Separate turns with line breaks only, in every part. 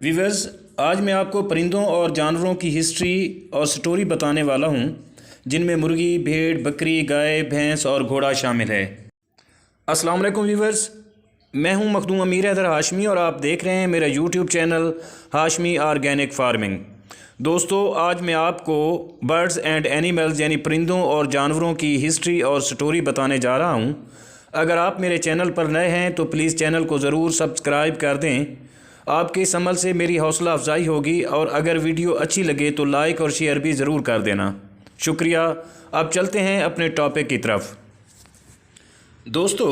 Viewers, आज मैं आपको परिंदों और जानवरों की हिस्ट्री और स्टोरी बताने वाला हूँ, जिनमें मुर्गी, भेड़, बकरी, गाय, भैंस और घोड़ा शामिल है। अस्सलाम वालेकुम व्यूअर्स, मैं हूँ मखदूम अमीर हैदर हाशमी और आप देख रहे हैं मेरा YouTube channel Hashmi organic farming. दोस्तों, आज मैं आपको बर्ड्स एंड एनिमल्स यानी परिंदों और जानवरों की हिस्ट्री और स्टोरी बताने जा रहा हूँ। अगर आप मेरे चैनल पर नए हैं तो प्लीज़ चैनल को ज़रूर सब्सक्राइब कर दें। आपके इस अमल से मेरी हौसला अफजाई होगी और अगर वीडियो अच्छी लगे तो लाइक और शेयर भी ज़रूर कर देना। शुक्रिया। अब चलते हैं अपने टॉपिक की तरफ। दोस्तों,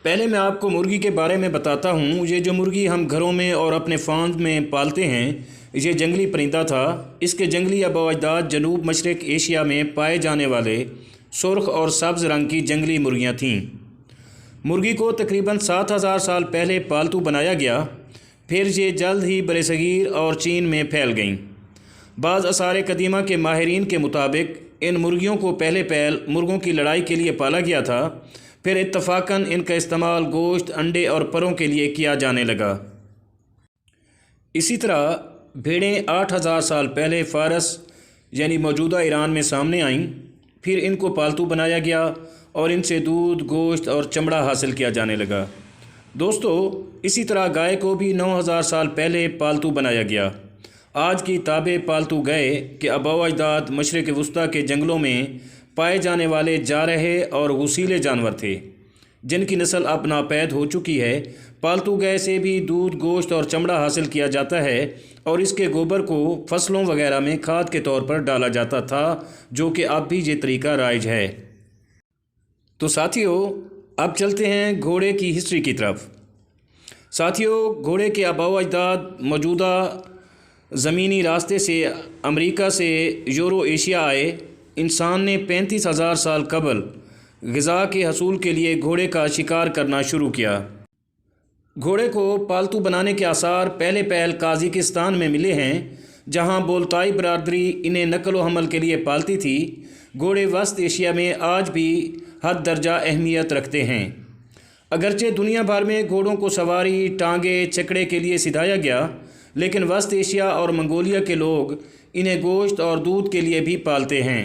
पहले मैं आपको मुर्गी के बारे में बताता हूँ। ये जो मुर्गी हम घरों में और अपने फार्म में पालते हैं, ये जंगली परिंदा था। इसके जंगली आबा अजदाद जनूब मशरक़ एशिया में पाए जाने वाले सुर्ख और सब्ज़ रंग की जंगली मुर्गियाँ थीं। मुर्गी को तकरीबन 7000 साल पहले पालतू बनाया गया, फिर ये जल्द ही बरसगीर और चीन में फैल गईं। बाज़ आसार कदीमा के माहिरीन के मुताबिक इन मुर्गियों को पहले मुर्गों की लड़ाई के लिए पाला गया था, फिर इत्तफ़ाक़न इनका इस्तेमाल गोश्त, अंडे और परों के लिए किया जाने लगा। इसी तरह भेड़ें 8000 साल पहले फ़ारस यानी मौजूदा ईरान में सामने आईं, फिर इनको पालतू बनाया गया और इनसे दूध, गोश्त और चमड़ा हासिल किया जाने लगा। दोस्तों, इसी तरह गाय को भी 9000 साल पहले पालतू बनाया गया। आज की ताबे पालतू गाय के आबा अजदाद मशरिक़ वस्ता के जंगलों में पाए जाने वाले जारहे और गुसीले जानवर थे, जिनकी नस्ल अब नापैद हो चुकी है। पालतू गाय से भी दूध, गोश्त और चमड़ा हासिल किया जाता है और इसके गोबर को फसलों वगैरह में खाद के तौर पर डाला जाता था, जो कि अब भी ये तरीका राइज है। तो साथियों, अब चलते हैं घोड़े की हिस्ट्री की तरफ। साथियों, घोड़े के आबा अजदाद मौजूदा ज़मीनी रास्ते से अमेरिका से यूरो एशिया आए। इंसान ने 35,000 साल कबल ग़िज़ा के हसूल के लिए घोड़े का शिकार करना शुरू किया। घोड़े को पालतू बनाने के आसार पहल काज़ाकिस्तान में मिले हैं, जहां बोल्ताई बरादरी इन्हें नकल व हमल के लिए पालती थी। घोड़े वस्त एशिया में आज भी हद दर्जा अहमियत रखते हैं। अगरचे दुनिया भर में घोड़ों को सवारी, टांगे, चकड़े के लिए सिखाया गया, लेकिन वस्त एशिया और मंगोलिया के लोग इन्हें गोश्त और दूध के लिए भी पालते हैं।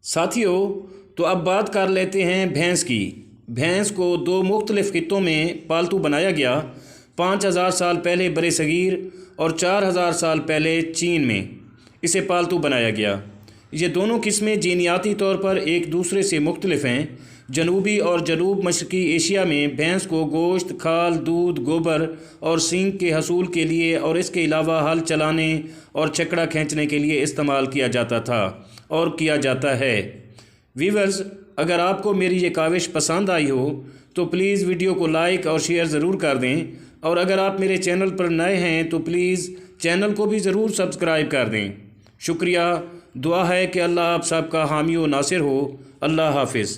साथियों, तो अब बात कर लेते हैं भैंस की। भैंस को दो मुख्तलिफ़ खित्तों में पालतू बनाया गया। 5000 साल पहले बरसगीर और 4000 साल पहले चीन में इसे पालतू बनाया गया। ये दोनों किस्में जीनियाती तौर पर एक दूसरे से मुख्तलिफ़ हैं। जनूबी और जनूब मशरक़ी एशिया में भैंस को गोश्त, खाल, दूध, गोबर और सींग के हसूल के लिए और इसके अलावा हल चलाने और चकड़ा खींचने के लिए इस्तेमाल किया जाता था और किया जाता है। व्यूअर्स, अगर आपको मेरी ये काविश पसंद आई हो तो प्लीज़ वीडियो को लाइक और शेयर ज़रूर कर दें, और अगर आप मेरे चैनल पर नए हैं तो प्लीज़ चैनल को भी ज़रूर सब्सक्राइब कर दें। शुक्रिया। दुआ है कि अल्लाह आप सबका हामी व नासिर हो। अल्लाह हाफिज़।